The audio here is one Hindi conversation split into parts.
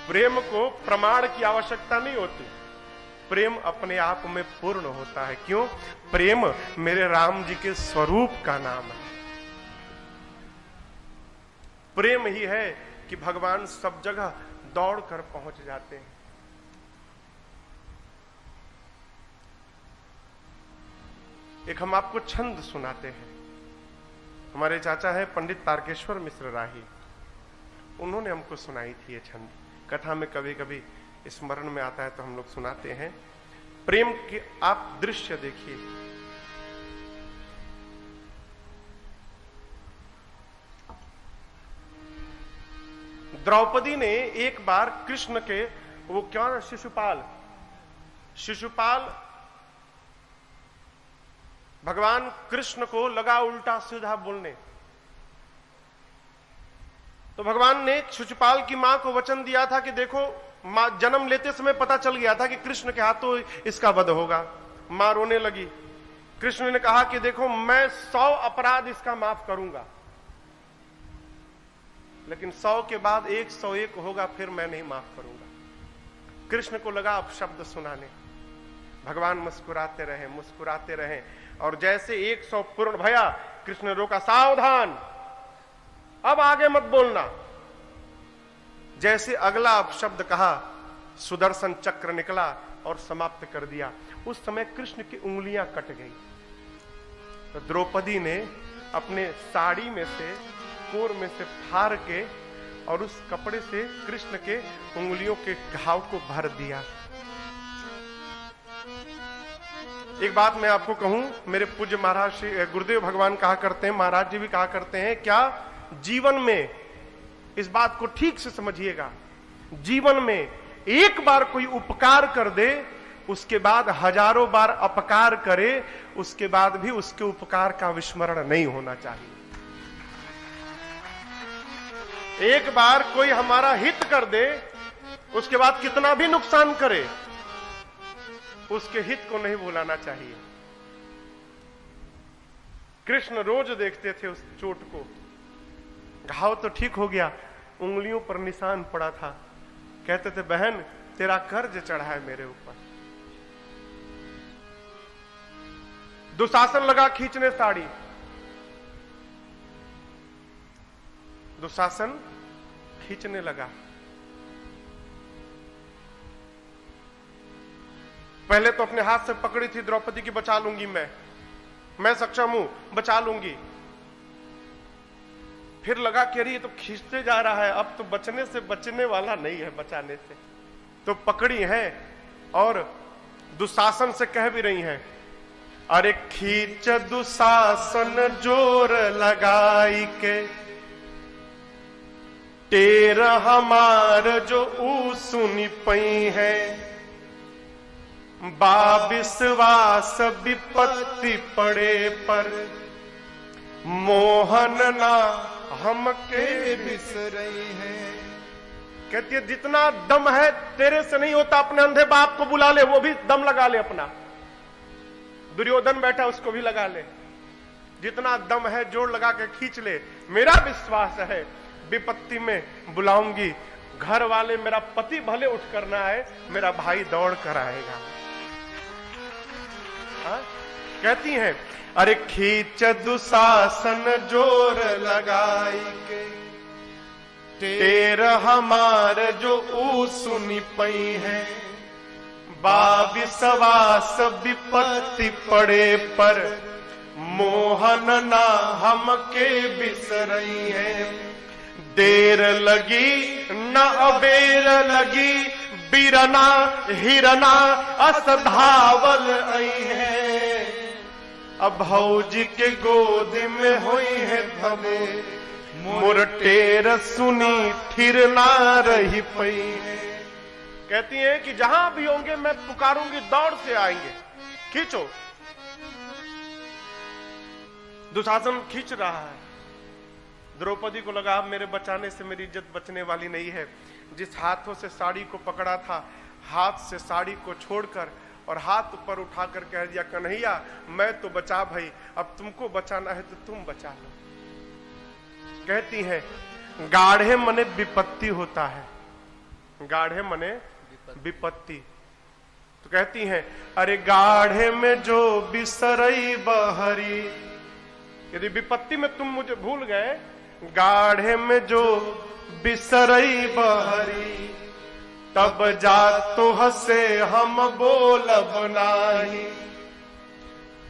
प्रेम को प्रमाण की आवश्यकता नहीं होती, प्रेम अपने आप में पूर्ण होता है। क्यों? प्रेम मेरे राम जी के स्वरूप का नाम है। प्रेम ही है कि भगवान सब जगह दौड़कर पहुंच जाते हैं। एक हम आपको छंद सुनाते हैं। हमारे चाचा है पंडित तारकेश्वर मिश्र राही, उन्होंने हमको सुनाई थी ये छंद। कथा में कभी कभी स्मरण में आता है तो हम लोग सुनाते हैं। प्रेम के आप दृश्य देखिए। द्रौपदी ने एक बार कृष्ण के, वो क्या, शिशुपाल भगवान कृष्ण को लगा उल्टा सीधा बोलने, तो भगवान ने शिशुपाल की मां को वचन दिया था कि देखो, मां जन्म लेते समय पता चल गया था कि कृष्ण के हाथों इसका वध होगा। मां रोने लगी। कृष्ण ने कहा कि देखो, मैं 100 अपराध इसका माफ करूंगा, लेकिन 100 के बाद 101 होगा, फिर मैं नहीं माफ करूंगा। कृष्ण को लगा अब शब्द सुनाने। भगवान मुस्कुराते रहे, और जैसे 100 पूर्ण भया, कृष्ण ने रोका, सावधान, अब आगे मत बोलना। जैसे अगला शब्द कहा, सुदर्शन चक्र निकला और समाप्त कर दिया। उस समय कृष्ण की उंगलियां कट गई। तो द्रौपदी ने अपने साड़ी में से, कोर में से फाड़ के और उस कपड़े से कृष्ण के उंगलियों के घाव को भर दिया। एक बात मैं आपको कहूं, मेरे पूज्य महाराज श्री गुरुदेव भगवान कहा करते हैं, महाराज जी भी कहा करते हैं, क्या जीवन में, इस बात को ठीक से समझिएगा, जीवन में एक बार कोई उपकार कर दे, उसके बाद हजारों बार अपकार करे, उसके बाद भी उसके उपकार का विस्मरण नहीं होना चाहिए। एक बार कोई हमारा हित कर दे, उसके बाद कितना भी नुकसान करे, उसके हित को नहीं भुलाना चाहिए। कृष्ण रोज देखते थे उस चोट को। घाव तो ठीक हो गया, उंगलियों पर निशान पड़ा था। कहते थे, बहन तेरा कर्ज चढ़ा है मेरे ऊपर। दुशासन लगा खींचने साड़ी, दुशासन खींचने लगा। पहले तो अपने हाथ से पकड़ी थी द्रौपदी की, बचा लूंगी मैं सक्षम हूं, बचा लूंगी। फिर लगा कि अरे ये तो खींचते जा रहा है, अब तो बचने से बचने वाला नहीं है, बचाने से। तो पकड़ी है और दुशासन से कह भी रही हैं, अरे खींच दुशासन जोर लगाई के, टेर हमार जो ऊ सुनी पई है, बा विश्वास विपत्ति पड़े पर, मोहन ना हमके बिसरई है। कहती है, जितना दम है तेरे से नहीं होता, अपने अंधे बाप को बुला ले, वो भी दम लगा ले अपना। दुर्योधन बैठा, उसको भी लगा ले। जितना दम है जोर लगा के खींच ले। मेरा विश्वास है विपत्ति में बुलाऊंगी, घर वाले, मेरा पति भले उठ करना है, मेरा भाई दौड़ कर आएगा। कहती हैं, अरे खींच दुशासन जोर लगाई के, टेर हमार जो ऊ सुनी पई है, बा विश्वास विपत्ति पड़े पर, मोहन ना हमके बिसरई है। देर लगी न अबेर लगी, बीरना हिरना अस धावल आई है। अब भौजी के गोद में हुई है भले, मोर टेर सुनी फिर ना रही पई है। कहती है कि जहां भी होंगे मैं पुकारूंगी, दौड़ से आएंगे, खींचो। दुशासन खींच रहा है। द्रौपदी को लगा अब मेरे बचाने से मेरी इज्जत बचने वाली नहीं है। जिस हाथों से साड़ी को पकड़ा था, हाथ से साड़ी को छोड़कर और हाथ ऊपर उठाकर कह दिया, कन्हैया मैं तो बचा भाई, अब तुमको बचाना है तो तुम बचा लो। कहती है, गाढ़े मने विपत्ति होता है, गाढ़े मने विपत्ति। तो कहती हैं, अरे गाढ़े में जो बिसरई बहरी, यदि विपत्ति में तुम मुझे भूल गए, गाढ़े में जो बिसरई बहरी, तब जा तो हसे हम बोलब नाही।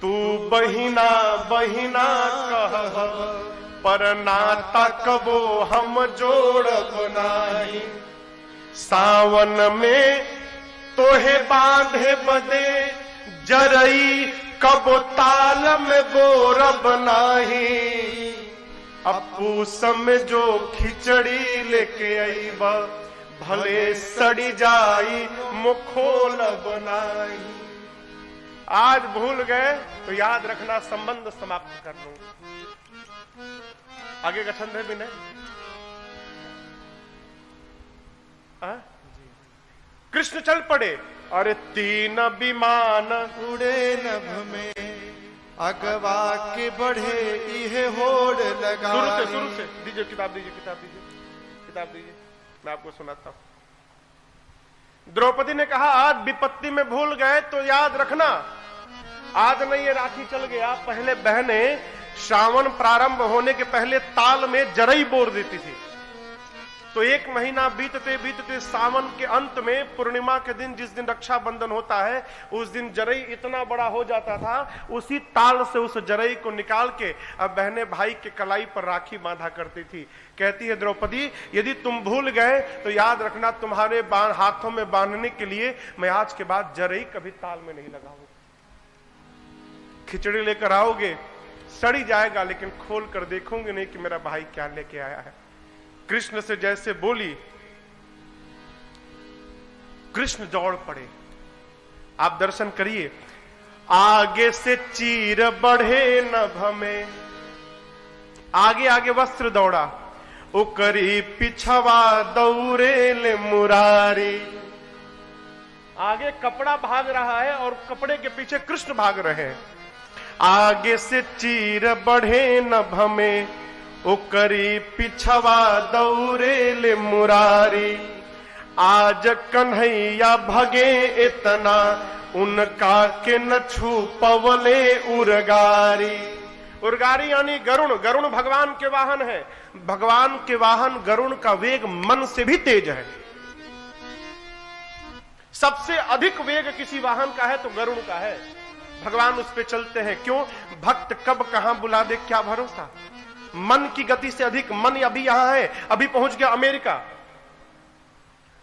तू बहिना बहिना कह पर नाता कबो हम जोड़ब नाही। सावन में तोहे बांधे बदे जरई, कबो ताल में बोरब नाही। अपू समय जो खिचड़ी लेके आई बा, भले सड़ी जाई मुखोल बनाई। आज भूल गए तो याद रखना, संबंध समाप्त कर लूं। आगे का छंद है भी नहीं। कृष्ण चल पड़े, अरे 3 विमान उड़े नभ में, अगवा के बढ़े इहे होड़ लगा। शुरू से दीजिए, किताब दीजिए, किताब दीजिए, मैं आपको सुनाता हूं। द्रौपदी ने कहा, आज विपत्ति में भूल गए तो याद रखना, आज नहीं ये राखी चल गया। पहले बहनें श्रावण प्रारंभ होने के पहले ताल में जरई बोर देती थी। तो 1 महीना बीतते बीतते सावन के अंत में पूर्णिमा के दिन, जिस दिन रक्षाबंधन होता है, उस दिन जरई इतना बड़ा हो जाता था। उसी ताल से उस जरई को निकाल के अब बहनें भाई के कलाई पर राखी बांधा करती थी। कहती है द्रौपदी, यदि तुम भूल गए तो याद रखना, तुम्हारे हाथों में बांधने के लिए मैं आज के बाद जरई कभी ताल में नहीं लगाऊंगा। खिचड़ी लेकर आओगे, सड़ी जाएगा, लेकिन खोल कर देखोगे नहीं कि मेरा भाई क्या लेके आया है। कृष्ण से जैसे बोली, कृष्ण दौड़ पड़े। आप दर्शन करिए, आगे से चीर बढ़े नभ में, आगे आगे वस्त्र दौड़ा, उकरी पिछवा दौरे ले मुरारी। आगे कपड़ा भाग रहा है और कपड़े के पीछे कृष्ण भाग रहे हैं। आगे से चीर बढ़े नभ में, उकरी पिछवा दौरे ले मुरारी। आज कन्हैया भगे इतना, उनका के न छू पवले उरगारी। उरगारी यानी गरुण। गरुण भगवान के वाहन है। भगवान के वाहन गरुण का वेग मन से भी तेज है। सबसे अधिक वेग किसी वाहन का है तो गरुण का है। भगवान उस पे चलते हैं। क्यों? भक्त कब कहां बुला दे क्या भरोसा। मन की गति से अधिक, मन अभी यहां है, अभी पहुंच गया अमेरिका,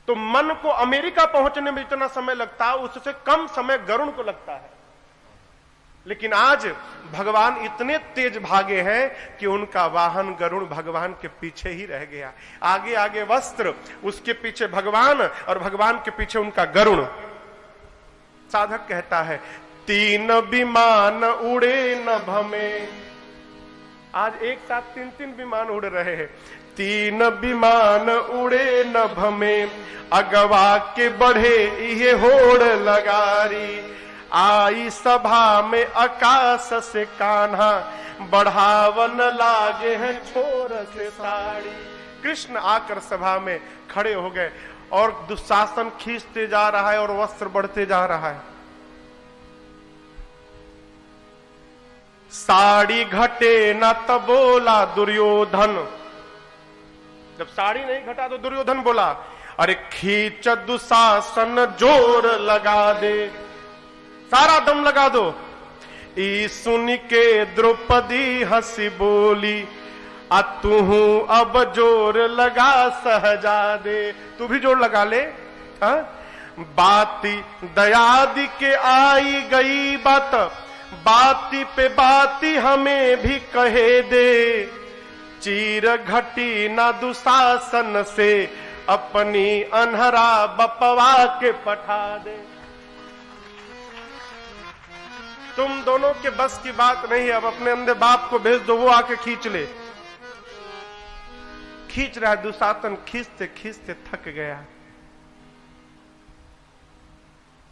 तो मन को अमेरिका पहुंचने में इतना समय लगता है, उससे कम समय गरुण को लगता है। लेकिन आज भगवान इतने तेज भागे हैं कि उनका वाहन गरुण भगवान के पीछे ही रह गया। आगे आगे वस्त्र, उसके पीछे भगवान, और भगवान के पीछे उनका गरुण। साधक कहता है, 3 विमान उड़े नभ में। आज एक साथ 3-3 विमान उड़ रहे हैं। 3 विमान उड़े नभ में, अगवा के बढ़े ये होड़ लगारी। आई सभा में आकाश से कान्हा, बढ़ावन लागे हैं छोर से साड़ी। कृष्ण आकर सभा में खड़े हो गए और दुशासन खींचते जा रहा है और वस्त्र बढ़ते जा रहा है। साड़ी घटे न तब बोला दुर्योधन। जब साड़ी नहीं घटा तो दुर्योधन बोला, अरे खींच दुशासन जोर लगा दे, सारा दम लगा दो। ई सुन के द्रौपदी हंसी बोली, आ तू अब जोर लगा सहजादे। तू भी जोर लगा ले। बाती दयादि के आई गई बात, बाती पे बाती हमें भी कहे दे। चीर घटी ना दुशासन से, अपनी अनहरा बपवा के पठा दे। तुम दोनों के बस की बात नहीं है, अब अपने अंधे बाप को भेज दो, वो आके खींच ले। खींच रहा है दुशासन, खींचते खींचते थक गया।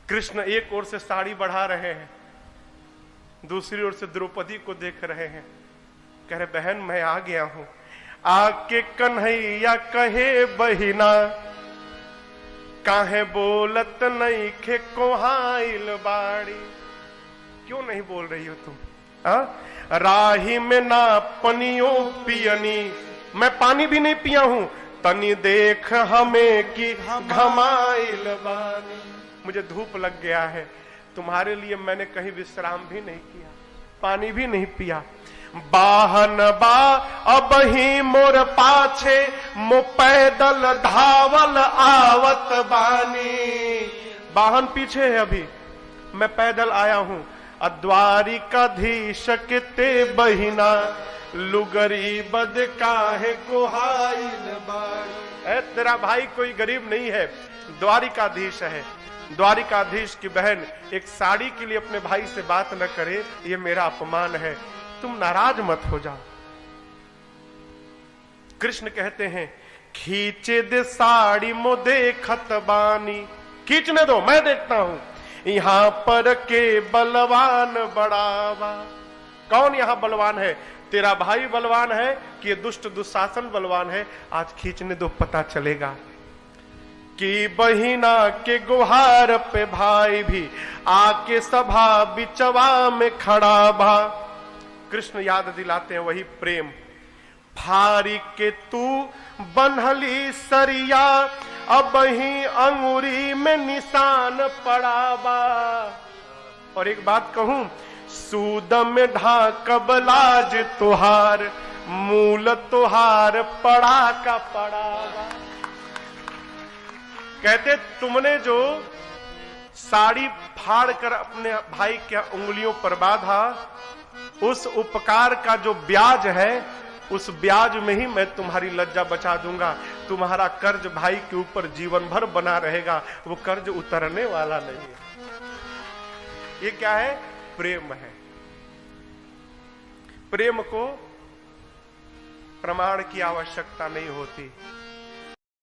कृष्ण एक ओर से साड़ी बढ़ा रहे हैं, दूसरी ओर से द्रौपदी को देख रहे हैं। कह रहे, बहन मैं आ गया हूं। आके कन्हैया कहे बहिना, काहे बोलत नहीं खे कोहाइल बाड़ी, क्यों नहीं बोल रही हो तुम? राही में ना पनियो पियनी, मैं पानी भी नहीं पिया हूं, तनी देख हमें कि घमाइल बानी। मुझे धूप लग गया है, तुम्हारे लिए मैंने कहीं विश्राम भी नहीं किया, पानी भी नहीं पिया। बाहन बा अब ही मोर पाछे, मो पैदल धावल आवत बानी। वाहन पीछे है, अभी मैं पैदल आया हूं। द्वारिकाधीश के ते बहिना, लुगरी बद काहे कोहाइल बाड़ी। तेरा भाई कोई गरीब नहीं है, द्वारिकाधीश है। द्वारिकाधीश की बहन एक साड़ी के लिए अपने भाई से बात न करे, ये मेरा अपमान है, तुम नाराज मत हो जाओ। कृष्ण कहते हैं खींचे दे साड़ी मो देखत बानी, खींचने दो मैं देखता हूं। यहां पर के बलवान बड़ावा, कौन यहां बलवान है? तेरा भाई बलवान है कि दुष्ट दुशासन बलवान है? आज खींचने दो, पता चलेगा। कि बहिना के गुहार पे भाई भी आके सभा बिचवा में खड़ा भा। कृष्ण याद दिलाते हैं वही प्रेम। फारी के तू बन्हली सरिया, अब ही अंगुरी में निशान पड़ा बा। और एक बात कहूं, सूद में ढाकब लाज तुहार, मूल तुहार पड़ा का पड़ा बा। कहते तुमने जो साड़ी फाड़ कर अपने भाई के उंगलियों पर बांधा, उस उपकार का जो ब्याज है, उस ब्याज में ही मैं तुम्हारी लज्जा बचा दूंगा। तुम्हारा कर्ज भाई के ऊपर जीवन भर बना रहेगा, वो कर्ज उतरने वाला नहीं है। ये क्या है? प्रेम है। प्रेम को प्रमाण की आवश्यकता नहीं होती।